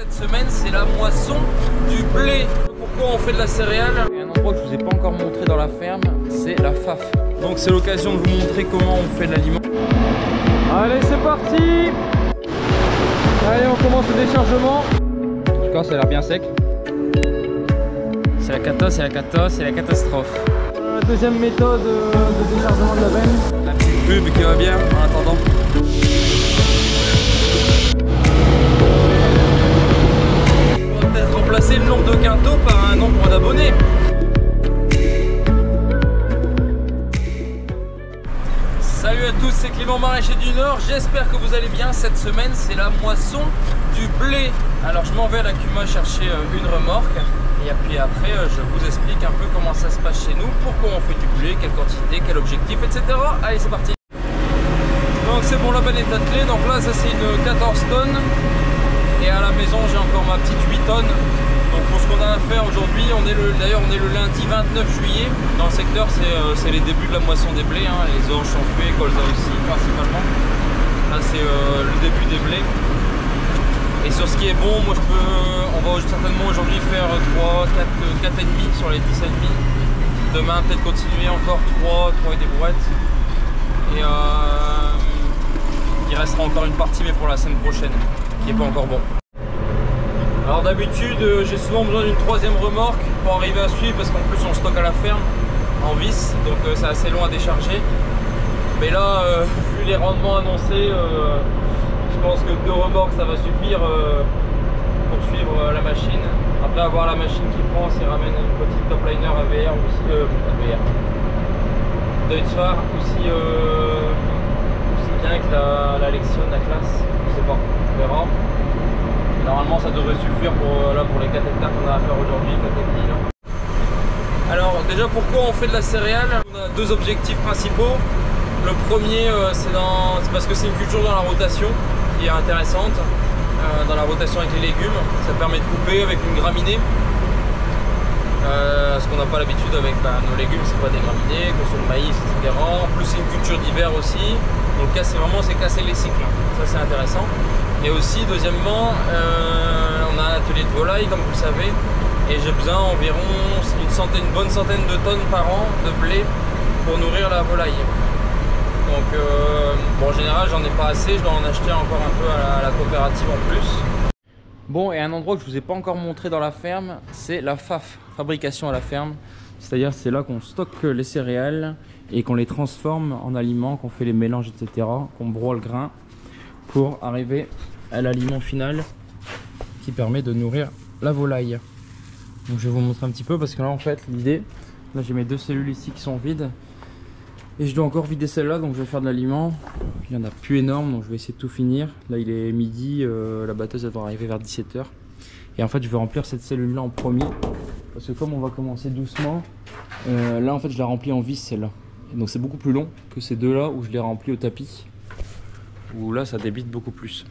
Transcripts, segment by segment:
Cette semaine, c'est la moisson du blé. Pourquoi on fait de la céréale? Et un endroit que je vous ai pas encore montré dans la ferme, c'est la FAF. Donc c'est l'occasion de vous montrer comment on fait de l'aliment. Allez, c'est parti! Allez, on commence le déchargement. En tout cas, ça a l'air bien sec. C'est la cata, c'est la cata, c'est la catastrophe. Deuxième méthode de déchargement de la benne. La petite pub qui va bien en attendant. On va peut-être remplacer le nombre de quintaux par un nombre d'abonnés. Salut à tous, c'est Clément Maraîcher du Nord, j'espère que vous allez bien. Cette semaine, c'est la moisson du blé. Alors je m'en vais à la Cuma chercher une remorque. Et puis après, je vous explique un peu comment ça se passe chez nous, pourquoi on fait du blé, quelle quantité, quel objectif, etc. Allez, c'est parti. Donc c'est bon, la benne est attelée. Donc là, ça c'est une 14 tonnes. Et à la maison, j'ai encore ma petite 8 tonnes. Donc pour ce qu'on a à faire aujourd'hui, d'ailleurs on est le lundi 29 juillet. Dans le secteur, c'est les débuts de la moisson des blés. Hein. Les orges sont faits, colza aussi principalement. Là c'est le début des blés. Et sur ce qui est bon, moi on va certainement aujourd'hui faire 4,5 sur les 10,5. Demain peut-être continuer encore 3 et des brouettes. Et il restera encore une partie, mais pour la semaine prochaine, qui n'est pas encore bon. Alors d'habitude, j'ai souvent besoin d'une troisième remorque pour arriver à suivre, parce qu'en plus on stocke à la ferme en vis, donc c'est assez long à décharger. Mais là, vu les rendements annoncés, je pense que 2 remorques ça va suffire pour suivre la machine. Après avoir la machine qui prend, s'il ramène une petite topliner AVR aussi, AVR Deutz-Fahr aussi bien que la Lexion, la classe, je sais pas, on verra. Normalement ça devrait suffire pour les 4 hectares qu'on a à faire aujourd'hui, 4,5. Alors déjà, pourquoi on fait de la céréale? On a 2 objectifs principaux. Le premier, c'est parce que c'est une culture dans la rotation qui est intéressante, dans la rotation avec les légumes. Ça permet de couper avec une graminée, ce qu'on n'a pas l'habitude avec nos légumes, c'est pas des graminées, que ce soit le maïs, etc. En plus c'est une culture d'hiver aussi, donc c'est casser les cycles, ça c'est intéressant. Et aussi deuxièmement, on a un atelier de volaille comme vous le savez, et j'ai besoin environ une bonne centaine de tonnes par an de blé pour nourrir la volaille. Donc bon, en général j'en ai pas assez, je dois en acheter encore un peu à la coopérative en plus. Bon, et un endroit que je vous ai pas encore montré dans la ferme, c'est la FAF, fabrication à la ferme. C'est-à-dire c'est là qu'on stocke les céréales et qu'on les transforme en aliments, qu'on fait les mélanges, etc. Qu'on broie le grain pour arriver à l'aliment final qui permet de nourrir la volaille. Donc je vais vous montrer un petit peu, parce que là en fait l'idée, là j'ai mes 2 cellules ici qui sont vides. Et je dois encore vider celle-là, donc je vais faire de l'aliment. Il n'y en a plus énorme, donc je vais essayer de tout finir. Là il est midi, la batteuse elle va arriver vers 17 h. Et en fait je vais remplir cette cellule-là en premier. Parce que comme on va commencer doucement, là en fait je la remplis en vis celle-là. Donc c'est beaucoup plus long que ces deux-là où je les remplis au tapis. Où là ça débite beaucoup plus.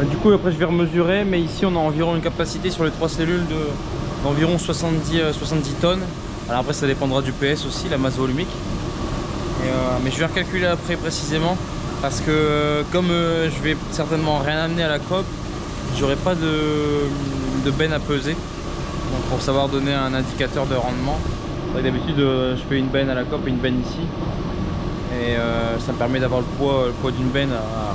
Du coup après je vais remesurer, mais ici on a environ une capacité sur les 3 cellules d'environ 70 tonnes. Alors après ça dépendra du PS aussi, la masse volumique. Mais je vais recalculer après précisément, parce que comme je vais certainement rien amener à la coop, j'aurai pas de benne à peser. Donc pour savoir donner un indicateur de rendement. D'habitude je fais une benne à la coop et une benne ici. Et ça me permet d'avoir le poids d'une benne à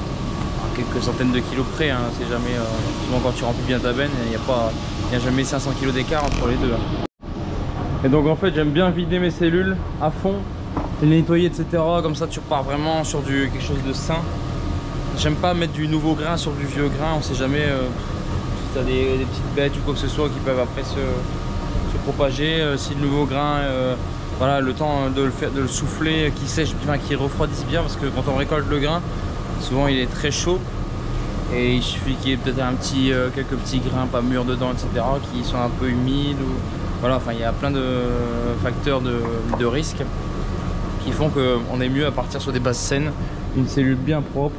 quelques centaines de kilos près. Hein. C'est jamais, souvent quand tu remplis bien ta benne, il n'y a jamais 500 kg d'écart entre les deux. Hein. Et donc en fait j'aime bien vider mes cellules à fond, les nettoyer, etc. Comme ça tu repars vraiment sur quelque chose de sain. J'aime pas mettre du nouveau grain sur du vieux grain, on sait jamais si tu as des petites bêtes ou quoi que ce soit qui peuvent après se propager. Si le nouveau grain, voilà, le temps de le souffler, qu'il sèche, enfin, qu'il refroidisse bien, parce que quand on récolte le grain, souvent il est très chaud. Et il suffit qu'il y ait peut-être quelques petits grains pas mûrs dedans, etc. qui sont un peu humides. Voilà, enfin il y a plein de facteurs de risque qui font qu'on est mieux à partir sur des bases saines, une cellule bien propre.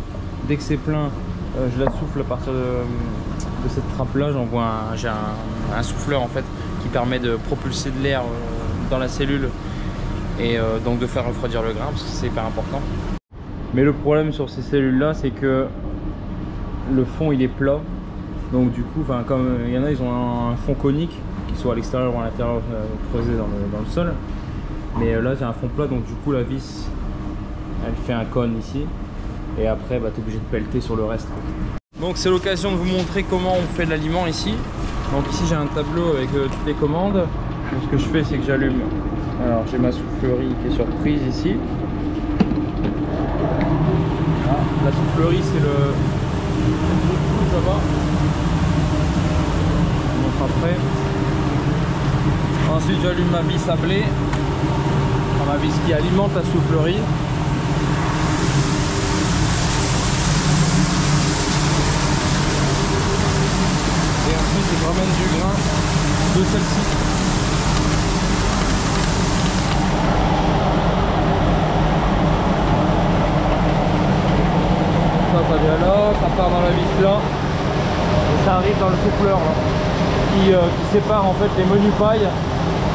Dès que c'est plein, je la souffle à partir de cette trappe là. J'ai un souffleur en fait qui permet de propulser de l'air dans la cellule et donc de faire refroidir le grain, parce que c'est hyper important. Mais le problème sur ces cellules là, c'est que le fond il est plat Donc du coup, comme il y en a, ils ont un fond conique qui soit à l'extérieur ou à l'intérieur creusé dans le sol. Mais là j'ai un fond plat, donc du coup la vis elle fait un cône ici. Et après bah, tu es obligé de pelleter sur le reste. Donc c'est l'occasion de vous montrer comment on fait de l'aliment ici. Donc ici j'ai un tableau avec toutes les commandes. Donc, ce que je fais c'est que j'allume. Alors j'ai ma soufflerie qui est sur prise ici. Voilà. La soufflerie c'est le... Ça va. Je vous montre après. Ensuite j'allume ma vis à blé. Enfin, ma vis qui alimente la soufflerie. Et ensuite je ramène du grain de celle-ci. Ça vient là, ça part dans la vis là, et ça arrive dans le souffleur là, qui sépare en fait les menus pailles,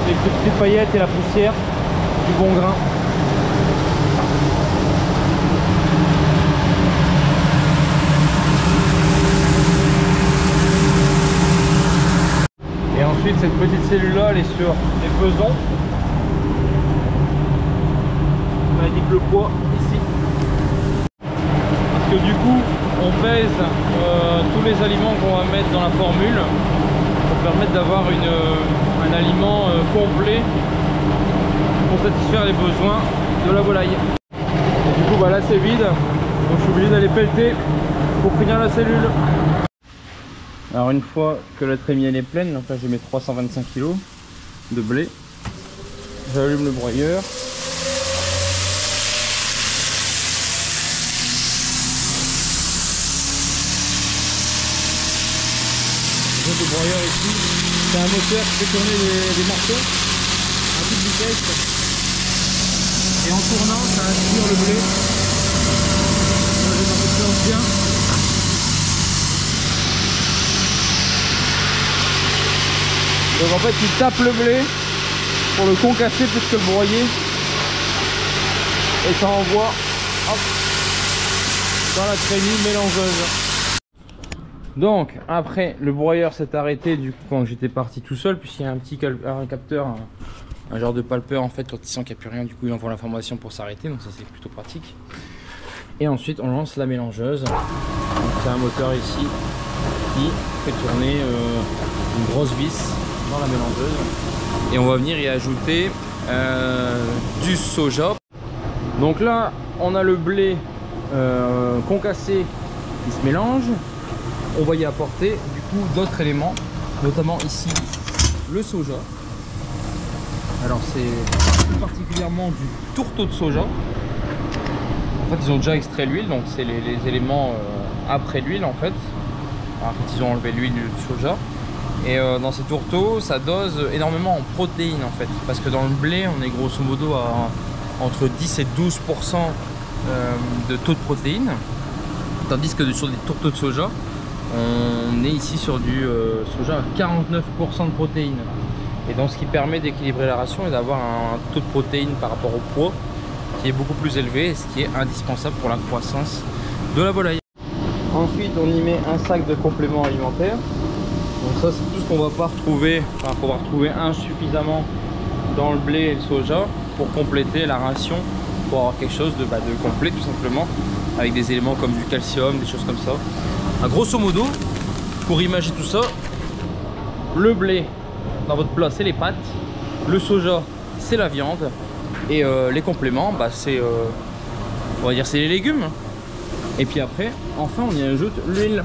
les petites paillettes et la poussière du bon grain. Et ensuite cette petite cellule là elle est sur les pesons. On indique le poids ici. Parce que du coup on pèse tous les aliments qu'on va mettre dans la formule pour permettre d'avoir un aliment complet pour satisfaire les besoins de la volaille. Et du coup bah là c'est vide, donc je suis obligé d'aller pelleter pour finir la cellule. Alors une fois que la trémie elle est pleine, donc là j'ai mes 325 kg de blé, j'allume le broyeur. Le broyeur ici, c'est un moteur qui fait tourner des marteaux à toute vitesse, et en tournant ça aspire le blé. Là, je m'en bien. Donc en fait il tape le blé pour le concasser plus que le broyer, et ça envoie hop, dans la trémie mélangeuse. Donc après le broyeur s'est arrêté du coup quand j'étais parti tout seul, puisqu'il y a un petit capteur, un genre de palpeur en fait, quand il sent qu'il n'y a plus rien, du coup il envoie l'information pour s'arrêter, donc ça c'est plutôt pratique. Et ensuite on lance la mélangeuse. C'est un moteur ici qui fait tourner une grosse vis dans la mélangeuse, et on va venir y ajouter du soja. Donc là on a le blé concassé qui se mélange. On va y apporter du coup d'autres éléments, notamment ici le soja. Alors c'est plus particulièrement du tourteau de soja. En fait ils ont déjà extrait l'huile, donc c'est les éléments après l'huile en fait. Alors, en fait ils ont enlevé l'huile du soja. Et dans ces tourteaux ça dose énormément en protéines en fait. Parce que dans le blé on est grosso modo à entre 10 et 12% de taux de protéines. Tandis que sur des tourteaux de soja, on est ici sur du soja à 49% de protéines. Et donc ce qui permet d'équilibrer la ration et d'avoir un taux de protéines par rapport au poids qui est beaucoup plus élevé, et ce qui est indispensable pour la croissance de la volaille. Ensuite on y met un sac de compléments alimentaires. Donc ça c'est tout ce qu'on va pas retrouver, enfin qu'on va retrouver insuffisamment dans le blé et le soja, pour compléter la ration, pour avoir quelque chose de complet tout simplement, avec des éléments comme du calcium, des choses comme ça. Grosso modo, pour imaginer tout ça, le blé dans votre plat c'est les pâtes, le soja c'est la viande, et les compléments c'est on va dire c'est les légumes. Et puis après enfin on y ajoute l'huile,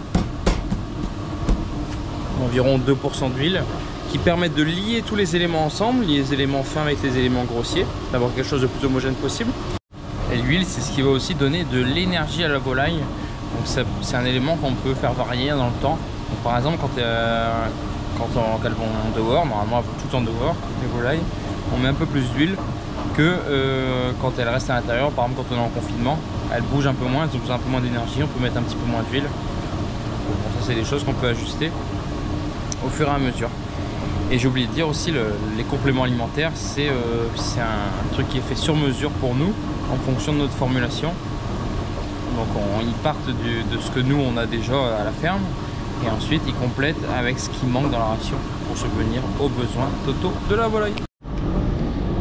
environ 2% d'huile, qui permettent de lier tous les éléments ensemble, les éléments fins avec les éléments grossiers, d'avoir quelque chose de plus homogène possible. Et l'huile c'est ce qui va aussi donner de l'énergie à la volaille. Donc c'est un élément qu'on peut faire varier dans le temps. Donc, par exemple quand elles vont dehors, normalement elles vont tout le temps dehors, les volailles, on met un peu plus d'huile que quand elles restent à l'intérieur. Par exemple quand on est en confinement, elles bougent un peu moins, elles ont besoin un peu moins d'énergie, on peut mettre un petit peu moins d'huile. Bon, ça c'est des choses qu'on peut ajuster au fur et à mesure. Et j'ai oublié de dire aussi, les compléments alimentaires, c'est un truc qui est fait sur mesure pour nous en fonction de notre formulation. Donc ils partent de ce que nous on a déjà à la ferme, Et ensuite il complète avec ce qui manque dans la ration pour subvenir aux besoins totaux de la volaille.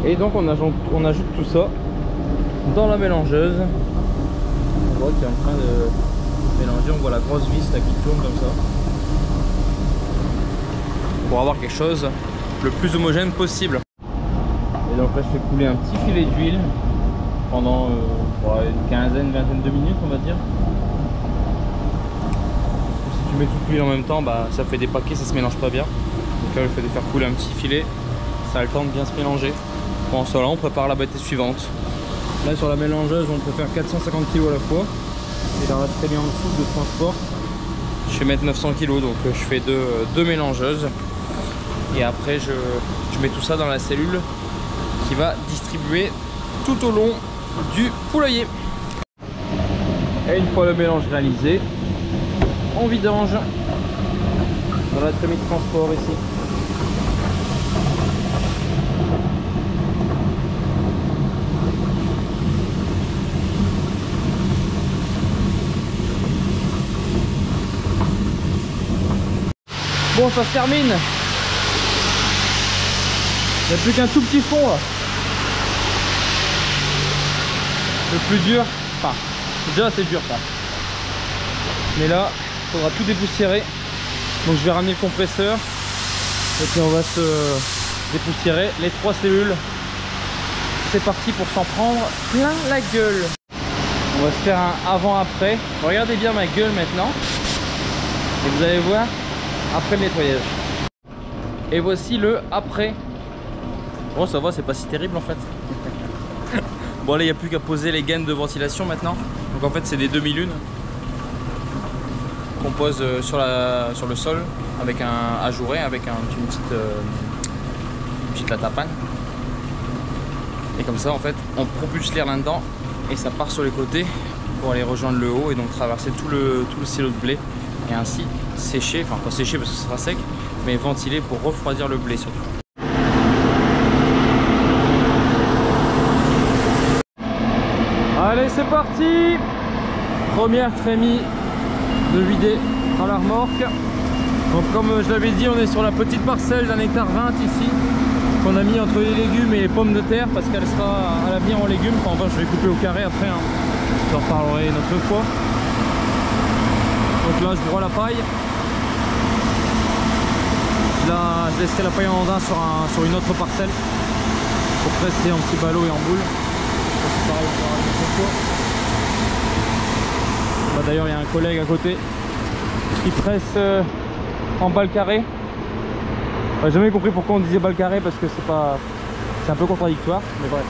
Et donc on ajoute tout ça dans la mélangeuse. On voit qu'il est en train de mélanger, on voit la grosse vis là qui tourne comme ça. Pour avoir quelque chose le plus homogène possible. Et donc là je fais couler un petit filet d'huile pendant une quinzaine, vingtaine de minutes on va dire. Si tu mets toute l'huile en même temps, bah, ça fait des paquets, ça se mélange pas bien. Donc là le fait de faire couler un petit filet, ça a le temps de bien se mélanger. Pendant ce temps-là on prépare la bâtée suivante. Là sur la mélangeuse on peut faire 450 kg à la fois. Et dans la très bien en dessous de transport, je vais mettre 900 kg, donc je fais deux mélangeuses. Et après je mets tout ça dans la cellule qui va distribuer tout au long du poulailler. Et une fois le mélange réalisé, on vidange dans la trémie de transport ici. Bon, ça se termine. Il n'y a plus qu'un tout petit fond là. Le plus dur, enfin, déjà c'est dur ça. Mais là, il faudra tout dépoussiérer. Donc je vais ramener le compresseur. Et puis on va se dépoussiérer les 3 cellules. C'est parti pour s'en prendre plein la gueule. On va se faire un avant-après. Regardez bien ma gueule maintenant. Et vous allez voir après le nettoyage. Et voici le après. Bon ça va, c'est pas si terrible en fait. Bon là il n'y a plus qu'à poser les gaines de ventilation maintenant. Donc en fait c'est des demi-lunes qu'on pose sur le sol avec un ajouré, avec une petite latapane. Et comme ça en fait on propulse l'air là-dedans et ça part sur les côtés pour aller rejoindre le haut et donc traverser tout le silo de blé et ainsi sécher, enfin pas sécher parce que ce sera sec, mais ventiler pour refroidir le blé surtout. Allez c'est parti. Première trémie de vider dans la remorque. Donc comme je l'avais dit, on est sur la petite parcelle d'un hectare 20 ici, qu'on a mis entre les légumes et les pommes de terre parce qu'elle sera à l'avenir en légumes. Enfin je vais couper au carré après, hein. J'en reparlerai une autre fois. Donc là je broie la paille. Je laisserai la paille en andin sur une autre parcelle pour presser en petits ballots et en boules. D'ailleurs il y a un collègue à côté qui presse en balle carré. J'ai jamais compris pourquoi on disait balle carré parce que c'est un peu contradictoire, mais bref.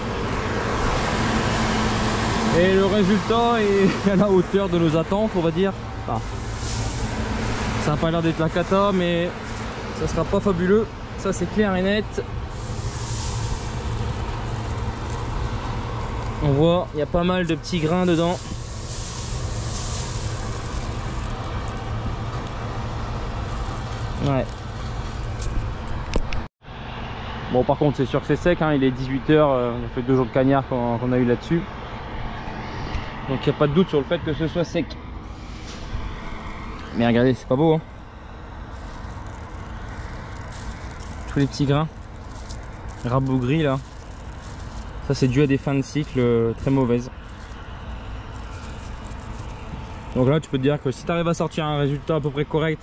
Et le résultat est à la hauteur de nos attentes on va dire. Enfin, ça n'a pas l'air d'être la cata mais ça sera pas fabuleux, ça c'est clair et net. On voit, il y a pas mal de petits grains dedans. Ouais. Bon par contre c'est sûr que c'est sec, hein. Il est 18 h, on a fait 2 jours de cagnard qu'on a eu là-dessus. Donc il n'y a pas de doute sur le fait que ce soit sec. Mais regardez, c'est pas beau hein. Tous les petits grains rabougris là. Ça c'est dû à des fins de cycle très mauvaises. Donc là tu peux te dire que si tu arrives à sortir un résultat à peu près correct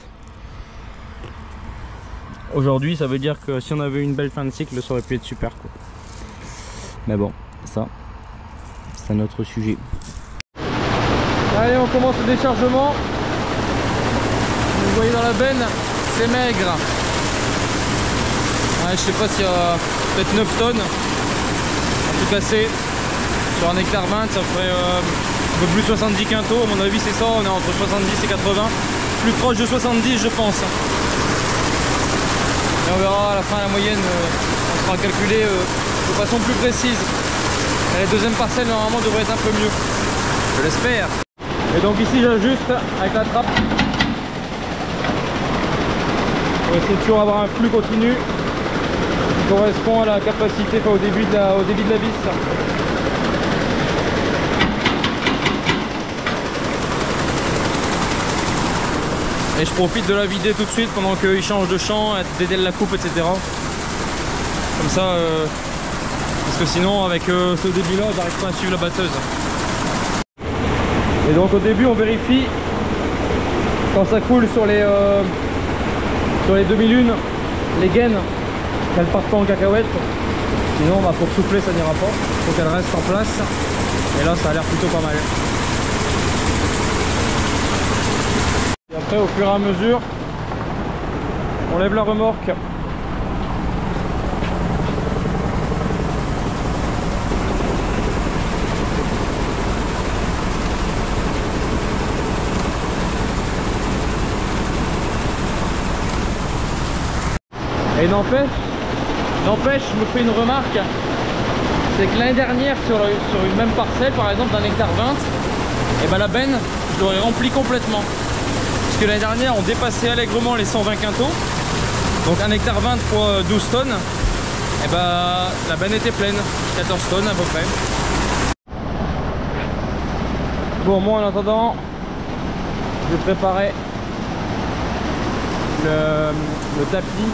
aujourd'hui, ça veut dire que si on avait une belle fin de cycle, ça aurait pu être super quoi. Mais bon, ça c'est un autre sujet. Allez, on commence le déchargement. Vous voyez dans la benne, c'est maigre. Ouais, je sais pas s'il y a peut-être 9 tonnes. Tout cassé sur un hectare 20, ça ferait un peu plus de 70 quintaux. À mon avis c'est ça, on est entre 70 et 80, plus proche de 70 je pense. Et on verra à la fin la moyenne, on sera calculé de façon plus précise. Et la deuxième parcelle normalement devrait être un peu mieux, je l'espère. Et donc ici j'ajuste avec la trappe pour essayer de toujours avoir un flux continu qui correspond à la capacité, enfin, au débit de la vis. Et je profite de la vider tout de suite pendant qu'il change de champ, dédèle la coupe, etc. Comme ça, parce que sinon avec ce débit là, j'arrive pas à suivre la batteuse. Et donc au début on vérifie quand ça coule sur les demi-lunes, les gaines, qu'elles partent pas en cacahuète. Sinon bah, pour souffler ça n'ira pas, il faut qu'elles restent en place. Et là ça a l'air plutôt pas mal. Et après au fur et à mesure, on lève la remorque. Et n'empêche, je me fais une remarque, c'est que l'année dernière sur une même parcelle, par exemple d'un hectare 20, et ben la benne, je l'aurais remplie complètement. Parce que l'année dernière, on dépassait allègrement les 120 quintaux, donc un hectare 20 fois 12 tonnes, et ben la benne était pleine, 14 tonnes à peu près. Bon, moi en attendant, je vais préparer le tapis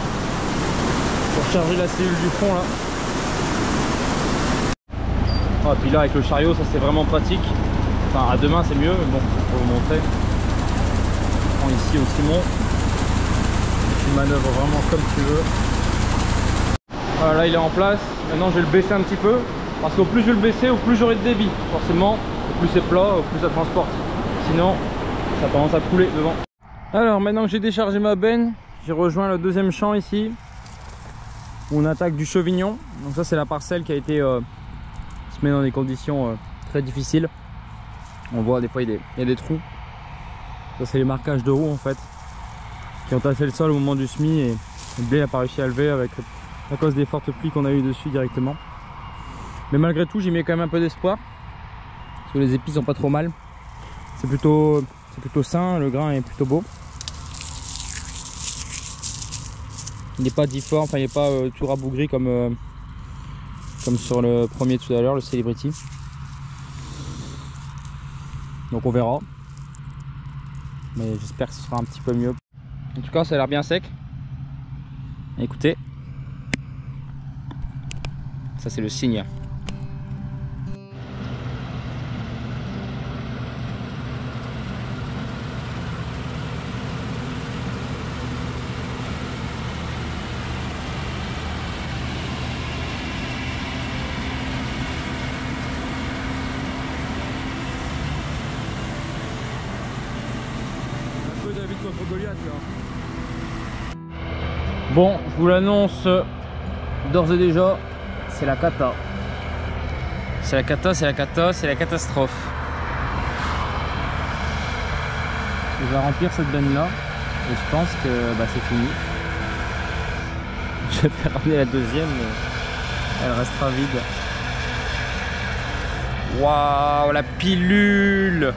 pour charger la cellule du fond là. Ah, puis là avec le chariot ça c'est vraiment pratique. Enfin à deux mains c'est mieux, mais bon, pour vous montrer. Je prends ici au timon. Tu manœuvres vraiment comme tu veux. Voilà, là il est en place. Maintenant je vais le baisser un petit peu. Parce qu'au plus je vais le baisser, au plus j'aurai de débit. Forcément, au plus c'est plat, au plus ça transporte. Sinon, ça a tendance à couler devant. Alors maintenant que j'ai déchargé ma benne, j'ai rejoint le deuxième champ ici. On attaque du Chevignon. Donc ça c'est la parcelle qui a été semée dans des conditions très difficiles. On voit des fois il y a des trous. Ça c'est les marquages de roues en fait qui ont tassé le sol au moment du semis et le blé n'a pas réussi à lever à cause des fortes pluies qu'on a eu dessus directement. Mais malgré tout j'y mets quand même un peu d'espoir parce que les épis sont pas trop mal. C'est plutôt sain, le grain est plutôt beau. Il n'est pas difforme, enfin il n'est pas tout rabougri comme sur le premier tout à l'heure, le Celebrity. Donc on verra. Mais j'espère que ce sera un petit peu mieux. En tout cas ça a l'air bien sec. Écoutez. Ça c'est le signe. Contre Goliath là. Bon, je vous l'annonce d'ores et déjà, c'est la cata. C'est la cata, c'est la cata, c'est la catastrophe. Je vais remplir cette benne là et je pense que bah, c'est fini. Je vais faire ramener la deuxième mais elle restera vide. Waouh, la pilule.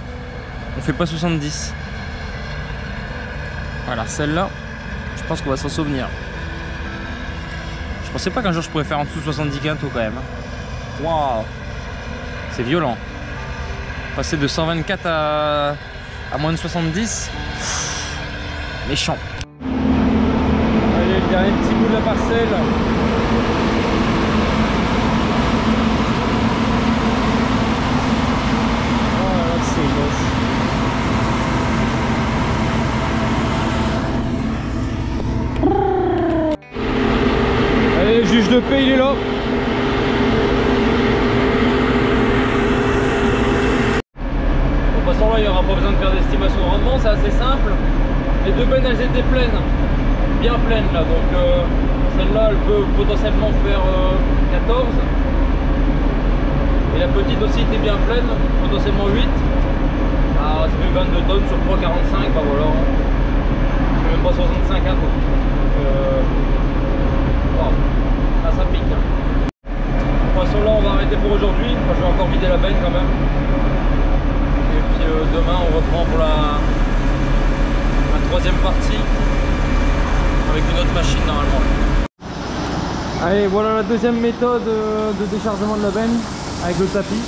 On fait pas 70. Voilà, celle-là, je pense qu'on va s'en souvenir. Je pensais pas qu'un jour je pourrais faire en dessous de 70 quintaux quand même. Waouh, c'est violent. Passer de 124 à moins de 70, méchant. Allez, le dernier petit bout de la parcelle. Oh là là, c'est moche. Allez, le juge de paix il est là. De toute façon là il n'y aura pas besoin de faire d'estimation de rendement, c'est assez simple. Les deux bennes elles étaient pleines, bien pleines là, donc celle-là elle peut potentiellement faire 14. Et la petite aussi était bien pleine, potentiellement 8. Ah, ça fait 22 tonnes sur 3,45, bah voilà. Je fais même pas 65 hein, donc wow. Là ça pique. De toute façon là on va arrêter pour aujourd'hui, enfin, je vais encore vider la benne quand même. Et puis demain on reprend pour la troisième partie avec une autre machine normalement. Allez, voilà la deuxième méthode de déchargement de la benne avec le tapis,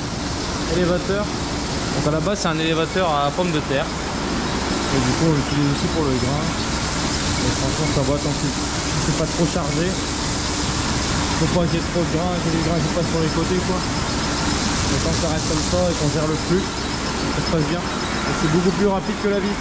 élévateur. Donc à la base c'est un élévateur à pomme de terre. Et du coup on l'utilise aussi pour le grain. Et franchement ça va tant que c'est pas trop chargé. Faut pas qu'il y ait trop de grain, que les grains qui passent sur les côtés quoi. Mais tant que ça reste comme ça et qu'on gère le flux, ça se passe bien. Et c'est beaucoup plus rapide que la vis.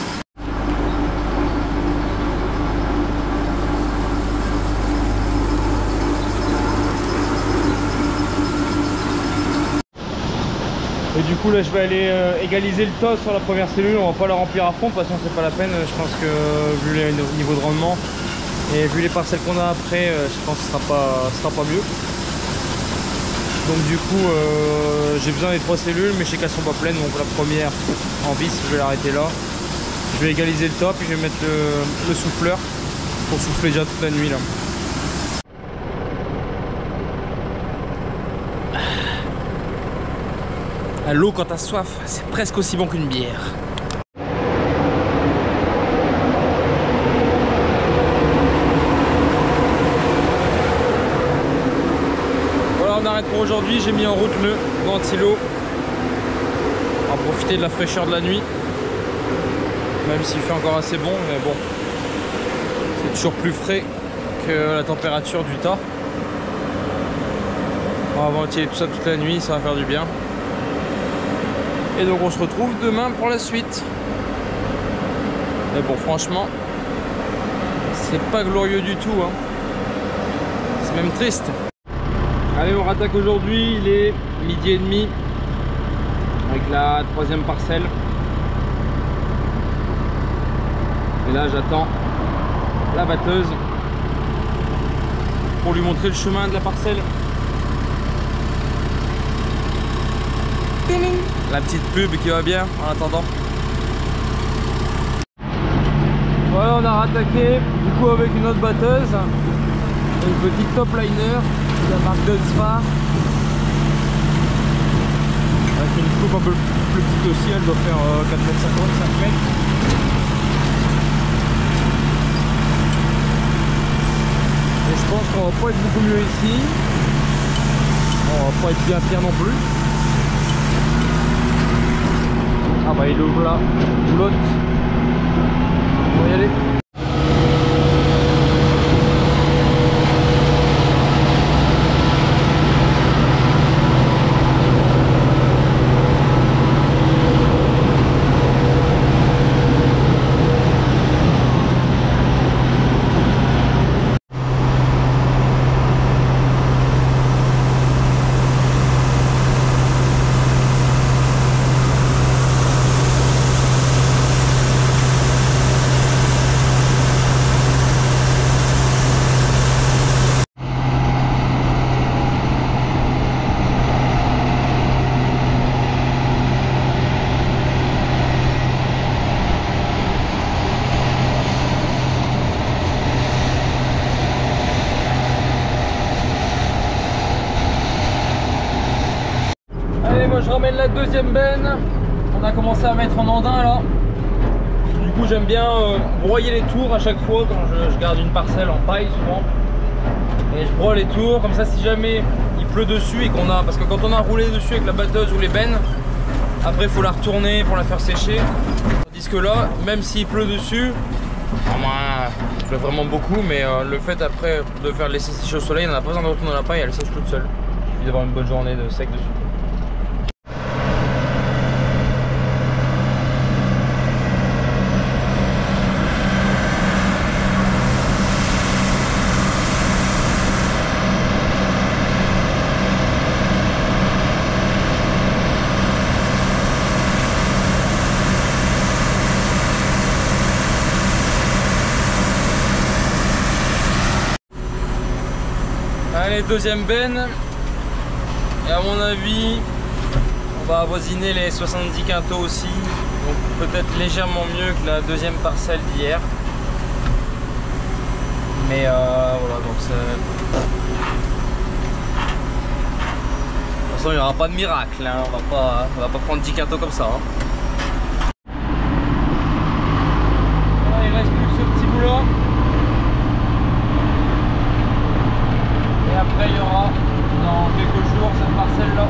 Et du coup là je vais aller égaliser le tas sur la première cellule, on va pas la remplir à fond, de toute façon c'est pas la peine, je pense que vu le niveau de rendement et vu les parcelles qu'on a après, je pense que ce sera pas mieux. Donc du coup j'ai besoin des 3 cellules mais je sais qu'elles sont pas pleines, donc la première en vis je vais l'arrêter là. Je vais égaliser le tas puis je vais mettre le souffleur pour souffler déjà toute la nuit là. L'eau quand t'as soif, c'est presque aussi bon qu'une bière. Voilà, on arrête pour aujourd'hui. J'ai mis en route le ventilo. On va profiter de la fraîcheur de la nuit. Même s'il fait encore assez bon, mais bon. C'est toujours plus frais que la température du tas. On va ventiler tout ça toute la nuit, ça va faire du bien. Et donc on se retrouve demain pour la suite. Mais bon franchement, c'est pas glorieux du tout hein. C'est même triste. Allez on rattaque aujourd'hui, il est 12h30 avec la 3e parcelle. Et là j'attends la batteuse pour lui montrer le chemin de la parcelle. La petite pub qui va bien en attendant. Voilà, on a rattaqué du coup avec une autre batteuse, une petite top liner de la marque Dunsfar avec une coupe un peu plus petite aussi, elle doit faire 4,50 m, 5 m. Et je pense qu'on va pas être beaucoup mieux ici, on va pas être bien pire non plus. Ah bah il ouvre là, l'autre. On va y aller. Moi je ramène la 2e benne. On a commencé à mettre en andin là. Du coup j'aime bien broyer les tours à chaque fois quand je garde une parcelle en paille souvent. Et je broie les tours comme ça si jamais il pleut dessus et qu'on a... Parce que quand on a roulé dessus avec la batteuse ou les bennes, après il faut la retourner pour la faire sécher. Tandis que là, même s'il pleut dessus, il pleut vraiment beaucoup, mais le fait après de faire laisser sécher au soleil, on n'a pas besoin de retourner la paille, elle sèche toute seule. Il suffit d'avoir une bonne journée de sec dessus. Allez, 2e benne, et à mon avis on va avoisiner les 70 quintaux aussi, donc peut-être légèrement mieux que la 2e parcelle d'hier, mais voilà, donc c'est... De toute façon il n'y aura pas de miracle, hein. On va pas prendre 10 quintaux comme ça hein. Voilà, il reste plus que ce petit bout là. Et après il y aura dans quelques jours cette parcelle là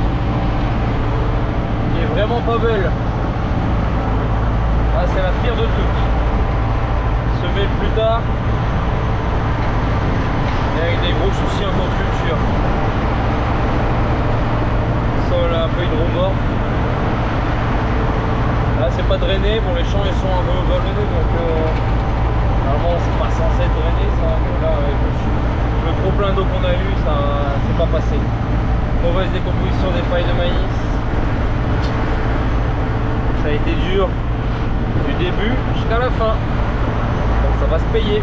qui est vraiment pas belle. Ah, c'est la pire de toutes. Semé plus tard. Et avec des gros soucis en culture. Sol un peu hydromorphe. Là c'est pas drainé, bon les champs ils sont un peu vallonnés donc normalement c'est pas censé être drainé ça, mais là avec le trop plein d'eau qu'on a eu ça c'est pas passé. Mauvaise décomposition des pailles de maïs. Ça a été dur du début jusqu'à la fin. Donc ça va se payer.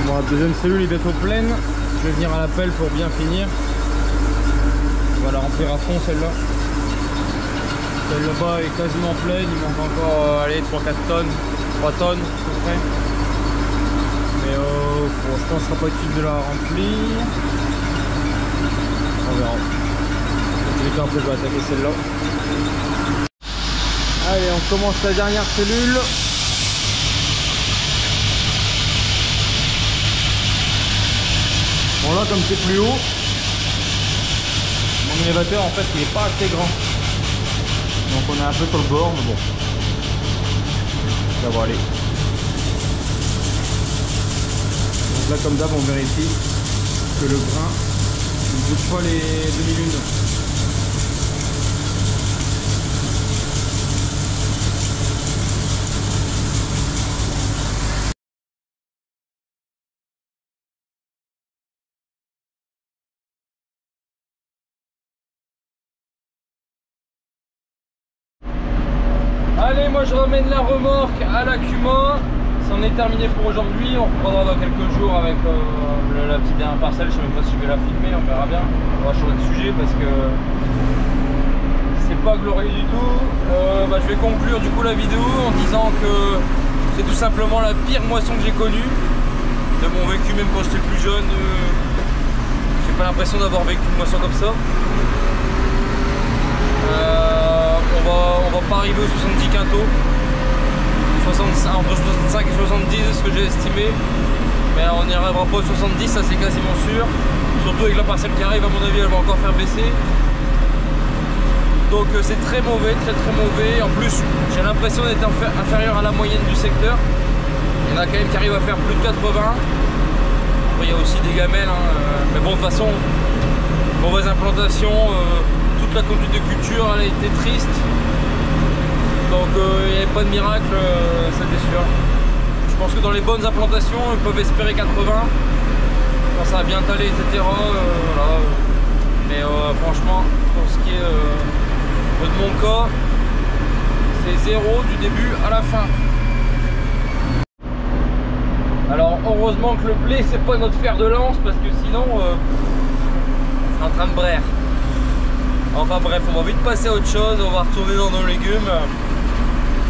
Bon, la deuxième cellule est bientôt pleine. Je vais venir à l'appel pour bien finir. On va la remplir à fond celle-là. Celle là-bas est quasiment pleine. Il manque encore allez, 3-4 tonnes, 3 tonnes à peu près. Mais bon, je pense que ce sera pas utile de la remplir. On verra. Dans tous les cas, après je vais attaquer celle-là. Allez, on commence la dernière cellule. Bon là comme c'est plus haut, mon élévateur en fait il est pas assez grand. Donc on est un peu sur le bord mais bon. Ça va aller. Donc là comme d'hab on vérifie que le grain ne bouge pas les demi-lunes. Allez, moi je ramène la remorque à la Cuma. C'en est terminé pour aujourd'hui. On reprendra dans quelques jours avec la petite dernière parcelle. Je sais même pas si je vais la filmer, on verra bien. On va changer de sujet parce que c'est pas glorieux du tout. Je vais conclure du coup la vidéo en disant que c'est tout simplement la pire moisson que j'ai connue de mon vécu, même quand j'étais plus jeune. J'ai pas l'impression d'avoir vécu une moisson comme ça. On va pas arriver aux 70 quintaux, entre 65 et 70 c'est ce que j'ai estimé, mais on n'y arrivera pas aux 70, ça c'est quasiment sûr, surtout avec la parcelle qui arrive, à mon avis elle va encore faire baisser, donc c'est très mauvais, très mauvais. En plus j'ai l'impression d'être inférieur à la moyenne du secteur. Il y en a quand même qui arrivent à faire plus de 80. Bon, il y a aussi des gamelles hein, mais bon de toute façon mauvaise implantation, toute la conduite de culture elle a été triste. Donc il n'y avait pas de miracle, c'était sûr. Je pense que dans les bonnes implantations, ils peuvent espérer 80. Quand ça va bien taler, etc. Voilà. Mais franchement, pour ce qui est de mon cas, c'est 0 du début à la fin. Alors heureusement que le blé, c'est pas notre fer de lance, parce que sinon, c'est en train de braire. Enfin bref, on va vite passer à autre chose, on va retourner dans nos légumes.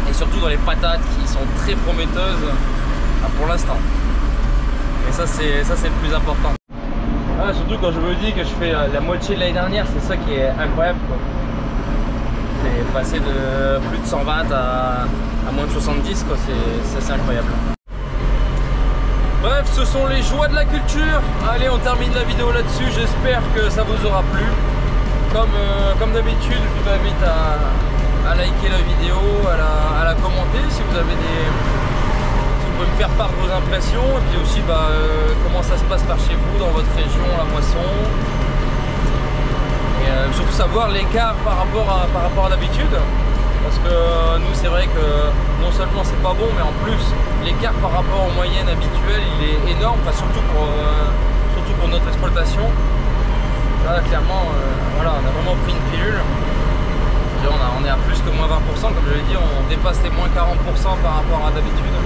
Et surtout dans les patates qui sont très prometteuses pour l'instant. Et ça c'est le plus important. Ah, surtout quand je me dis que je fais la moitié de l'année dernière, c'est ça qui est incroyable. C'est passer de plus de 120 à moins de 70, c'est incroyable. Bref, ce sont les joies de la culture. Allez, on termine la vidéo là-dessus, j'espère que ça vous aura plu. Comme d'habitude, je vous invite à liker la vidéo, à la commenter si vous avez si vous pouvez me faire part de vos impressions et puis aussi comment ça se passe par chez vous, dans votre région, la moisson, et surtout savoir l'écart par rapport à d'habitude, parce que nous c'est vrai que non seulement c'est pas bon, mais en plus l'écart par rapport aux moyennes habituelles il est énorme, enfin, surtout pour notre exploitation. Là clairement voilà, on a vraiment pris une pilule. On est à plus que moins 20%, comme je l'ai dit, on dépasse les moins 40% par rapport à d'habitude.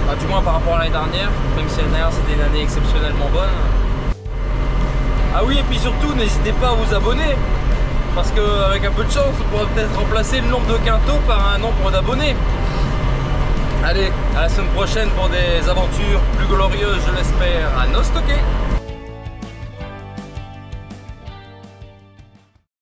Enfin, du moins par rapport à l'année dernière, même si l'année dernière c'était une année exceptionnellement bonne. Ah oui, et puis surtout n'hésitez pas à vous abonner, parce qu'avec un peu de chance on pourra peut-être remplacer le nombre de quintaux par un nombre d'abonnés. Allez, à la semaine prochaine pour des aventures plus glorieuses, je l'espère, à Nostoké.